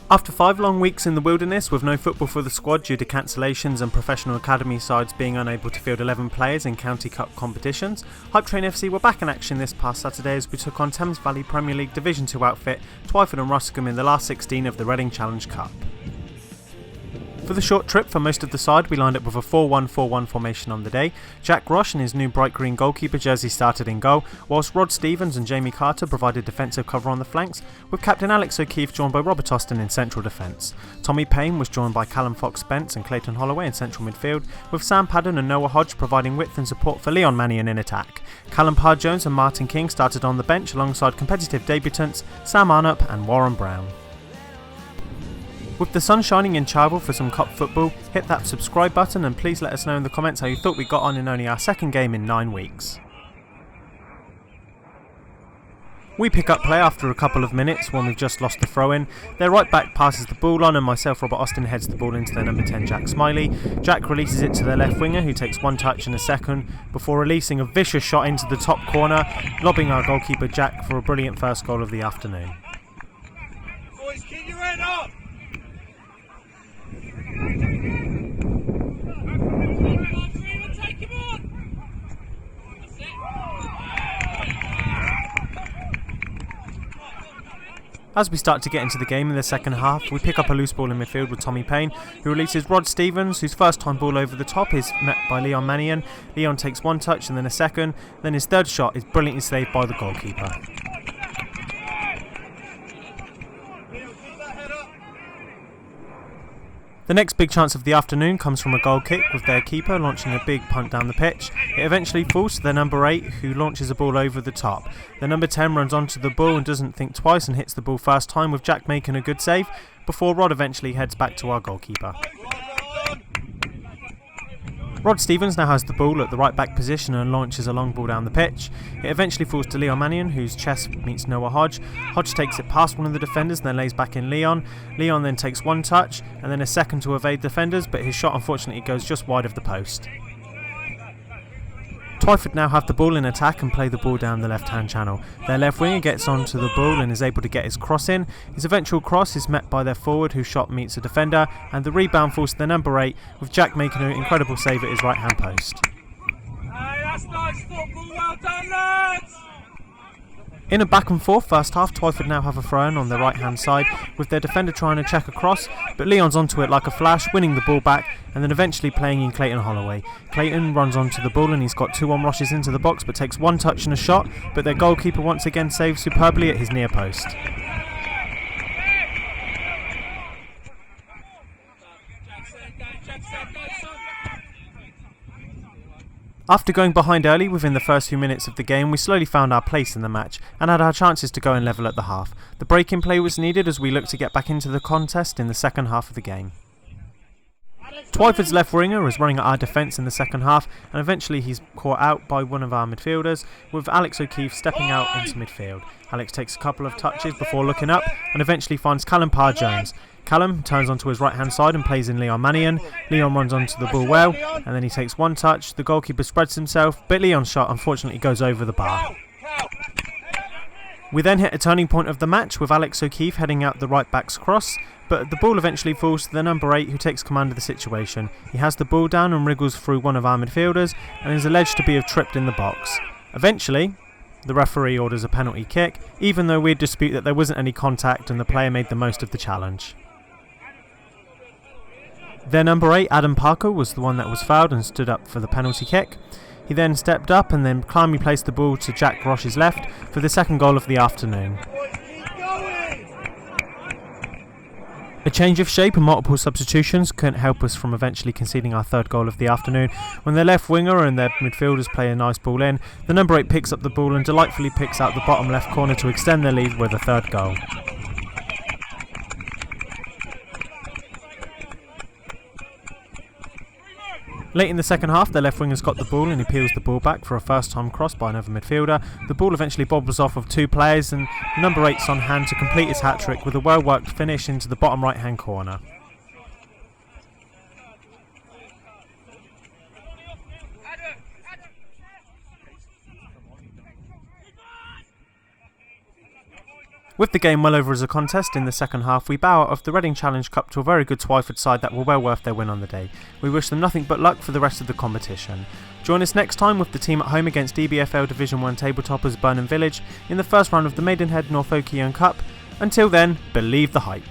After 5 long weeks in the wilderness with no football for the squad due to cancellations and professional academy sides being unable to field 11 players in County Cup competitions, Hype Train FC were back in action this past Saturday as we took on Thames Valley Premier League Division 2 outfit Twyford Ruscombe in the last 16 of the Reading Challenge Cup. For the short trip for most of the side, we lined up with a 4-1-4-1 formation on the day. Jack Roche in his new bright green goalkeeper jersey started in goal, whilst Rod Stevens and Jamie Carter provided defensive cover on the flanks, with captain Alex O'Keefe joined by Robert Austin in central defence. Tommy Payne was joined by Callum Fox-Spence and Clayton Holloway in central midfield, with Sam Padden and Noah Hodge providing width and support for Leon Mannion in attack. Callum Parr-Jones and Martin King started on the bench alongside competitive debutants Sam Arnott and Warren Brown. With the sun shining in Cherwell for some cup football, hit that subscribe button and please let us know in the comments how you thought we got on in only our second game in 9 weeks. We pick up play after a couple of minutes when we've just lost the throw-in. Their right back passes the ball on and myself, Robert Austin, heads the ball into their number 10 Jack Smiley. Jack releases it to their left winger who takes one touch in a second before releasing a vicious shot into the top corner, lobbing our goalkeeper Jack for a brilliant first goal of the afternoon. Boys, keep your head up! As we start to get into the game in the second half, we pick up a loose ball in midfield with Tommy Payne, who releases Rod Stevens, whose first time ball over the top is met by Leon Mannion. Leon takes one touch and then a second, then his third shot is brilliantly saved by the goalkeeper. The next big chance of the afternoon comes from a goal kick with their keeper launching a big punt down the pitch. It eventually falls to their number 8 who launches a ball over the top. The number 10 runs onto the ball and doesn't think twice and hits the ball first time with Jack making a good save before Rod eventually heads back to our goalkeeper. Rod Stevens now has the ball at the right back position and launches a long ball down the pitch. It eventually falls to Leon Mannion, whose chest meets Noah Hodge. Hodge takes it past one of the defenders and then lays back in Leon. Leon then takes one touch and then a second to evade defenders, but his shot unfortunately goes just wide of the post. Twyford now have the ball in attack and play the ball down the left-hand channel. Their left winger gets onto the ball and is able to get his cross in. His eventual cross is met by their forward, whose shot meets a defender, and the rebound falls to their number 8, with Jack making an incredible save at his right-hand post. Hey, that's nice football, well done lads! In a back and forth first half, Twyford now have a throw-in on their right-hand side, with their defender trying to check across, but Leon's onto it like a flash, winning the ball back, and then eventually playing in Clayton Holloway. Clayton runs onto the ball and he's got 2 on-rushes into the box, but takes one touch and a shot, but their goalkeeper once again saves superbly at his near post. After going behind early within the first few minutes of the game, we slowly found our place in the match and had our chances to go and level at the half. The break-in play was needed as we looked to get back into the contest in the second half of the game. Twyford's left winger is running at our defence in the second half and eventually he's caught out by one of our midfielders, with Alex O'Keefe stepping out into midfield. Alex takes a couple of touches before looking up and eventually finds Callum Parr-Jones. Callum turns onto his right hand side and plays in Leon Mannion. Leon runs onto the ball well and then he takes one touch. The goalkeeper spreads himself, but Leon's shot unfortunately goes over the bar. We then hit a turning point of the match with Alex O'Keefe heading out the right back's cross, but the ball eventually falls to the number 8 who takes command of the situation. He has the ball down and wriggles through one of our midfielders and is alleged to be tripped in the box. Eventually, the referee orders a penalty kick, even though we dispute that there wasn't any contact and the player made the most of the challenge. Their number 8, Adam Parker, was the one that was fouled and stood up for the penalty kick. He then stepped up and then calmly placed the ball to Jack Roche's left for the second goal of the afternoon. A change of shape and multiple substitutions couldn't help us from eventually conceding our third goal of the afternoon. When their left winger and their midfielders play a nice ball in, the number 8 picks up the ball and delightfully picks out the bottom left corner to extend their lead with a third goal. Late in the second half, their left winger's got the ball and he peels the ball back for a first-time cross by another midfielder. The ball eventually bobbles off of 2 players and number 8's on hand to complete his hat-trick with a well-worked finish into the bottom right-hand corner. With the game well over as a contest in the second half, we bow out of the Reading Challenge Cup to a very good Twyford side that were well worth their win on the day. We wish them nothing but luck for the rest of the competition. Join us next time with the team at home against EBFL Division 1 tabletoppers Burnham Village in the first round of the Maidenhead Norfolk Cup. Until then, believe the hype.